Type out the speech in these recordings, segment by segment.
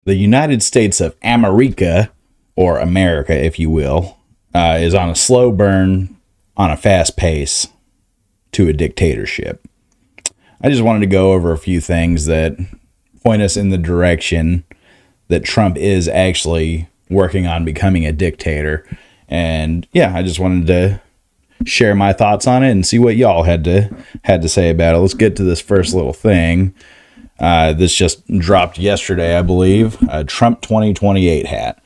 The United States of America, or America, if you will, is on a slow burn, on a fast pace to a dictatorship. I just wanted to go over a few things that point us in the direction that Trump is actually working on becoming a dictator. And yeah, I just wanted to share my thoughts on it and see what y'all had to say about it. Let's get to this first little thing. This just dropped yesterday, I believe. A Trump 2028 hat.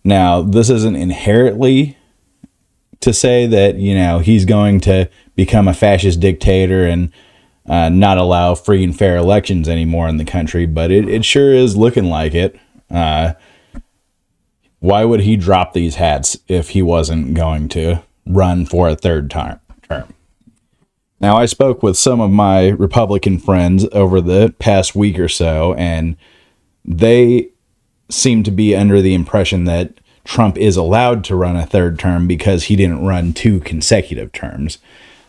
Now, this isn't inherently to say that, he's going to become a fascist dictator and not allow free and fair elections anymore in the country, but it sure is looking like it. Why would he drop these hats if he wasn't going to run for a third term? Now, I spoke with some of my Republican friends over the past week or so, and they seem to be under the impression that Trump is allowed to run a third term because he didn't run 2 consecutive terms.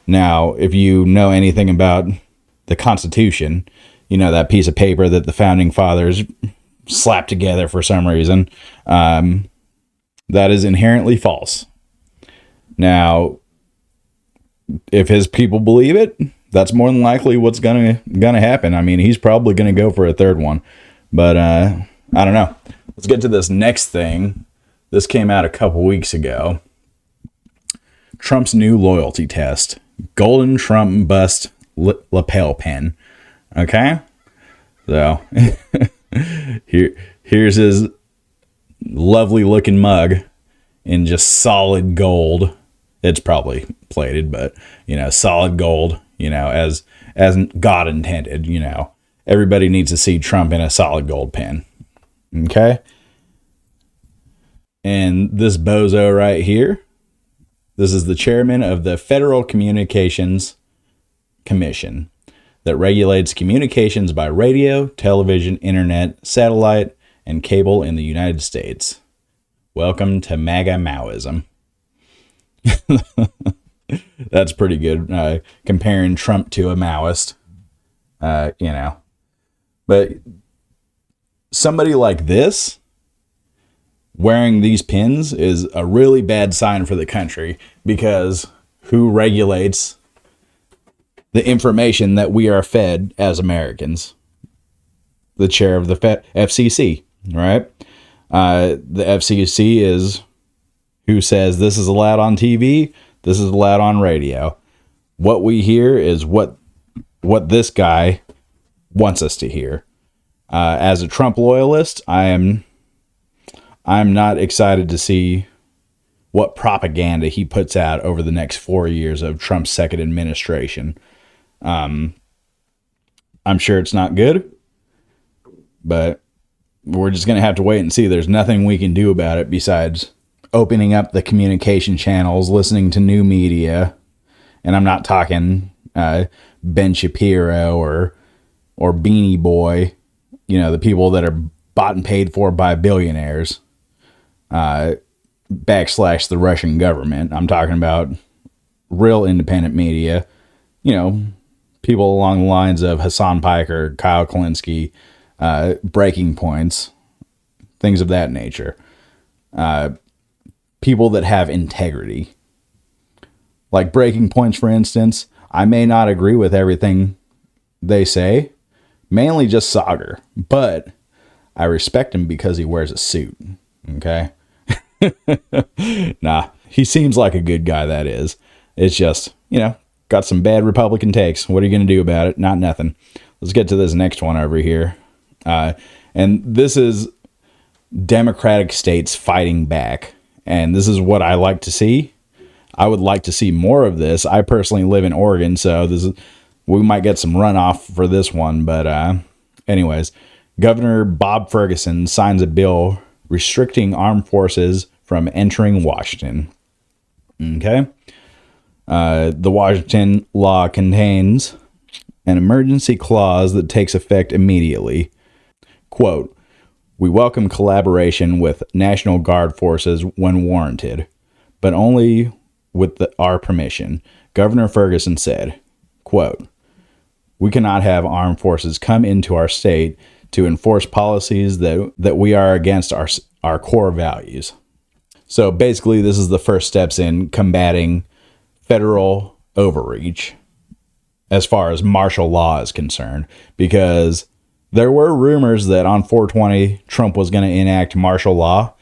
Now, if you know anything about the Constitution, that piece of paper that the founding fathers slapped together for some reason, that is inherently false. Now, if his people believe it, that's more than likely what's gonna happen. I mean, he's probably gonna go for a third one, but I don't know. Let's get to this next thing. This came out a couple weeks ago. Trump's new loyalty test: Golden Trump Bust lapel pin. Okay, so here's his lovely looking mug in just solid gold. It's probably plated, but solid gold, as God intended. Everybody needs to see Trump in a solid gold pin. Okay. And this bozo right here, this is the chairman of the Federal Communications Commission that regulates communications by radio, television, internet, satellite, and cable in the United States. Welcome to MAGA Maoism. That's pretty good, comparing Trump to a Maoist, But somebody like this wearing these pins is a really bad sign for the country, because who regulates the information that we are fed as Americans? The chair of the FCC, right? The FCC is who says this is allowed on TV, this is allowed on radio. What we hear is what this guy wants us to hear. As a Trump loyalist, I'm not excited to see what propaganda he puts out over the next 4 years of Trump's second administration. I'm sure it's not good, but we're just going to have to wait and see. There's nothing we can do about it besides opening up the communication channels, listening to new media. And I'm not talking Ben Shapiro or Beanie Boy, the people that are bought and paid for by billionaires, / the Russian government. I'm talking about real independent media, people along the lines of Hassan Piker, Kyle Kulinski, Breaking Points, things of that nature. People that have integrity. Like Breaking Points, for instance, I may not agree with everything they say, mainly just Sauger, but I respect him because he wears a suit. Okay? Nah, he seems like a good guy, that is. It's just, got some bad Republican takes. What are you going to do about it? Not nothing. Let's get to this next one over here. And this is Democratic states fighting back. And this is what I like to see. I would like to see more of this. I personally live in Oregon, so we might get some runoff for this one. But anyways, Governor Bob Ferguson signs a bill restricting armed forces from entering Washington. Okay. The Washington law contains an emergency clause that takes effect immediately. Quote, "We welcome collaboration with National Guard forces when warranted, but only with our permission," Governor Ferguson said. Quote, "We cannot have armed forces come into our state to enforce policies that we are against our core values. So basically, this is the first steps in combating federal overreach as far as martial law is concerned, because there were rumors that on 420 Trump was going to enact martial law,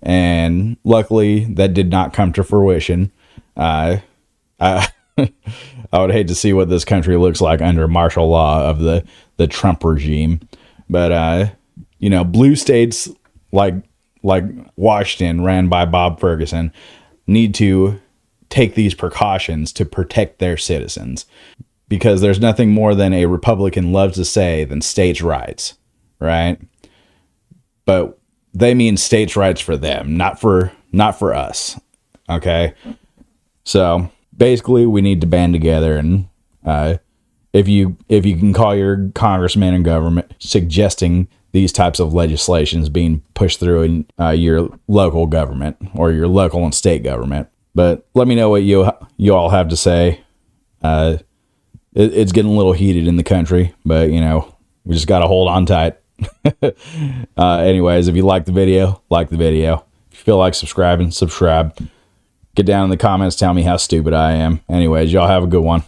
and luckily that did not come to fruition. I I would hate to see what this country looks like under martial law of the Trump regime. But blue states like Washington, ran by Bob Ferguson, need to take these precautions to protect their citizens, because there's nothing more than a Republican loves to say than states' rights, right? But they mean states' rights for them, not for us. Okay, so basically, we need to band together, and if you can call your congressman and government suggesting these types of legislations being pushed through in your local government or your local and state government. But let me know what you all have to say. It's getting a little heated in the country, but we just got to hold on tight. Anyways, if you like the video, like the video. If you feel like subscribing, subscribe. Get down in the comments, tell me how stupid I am. Anyways, y'all have a good one.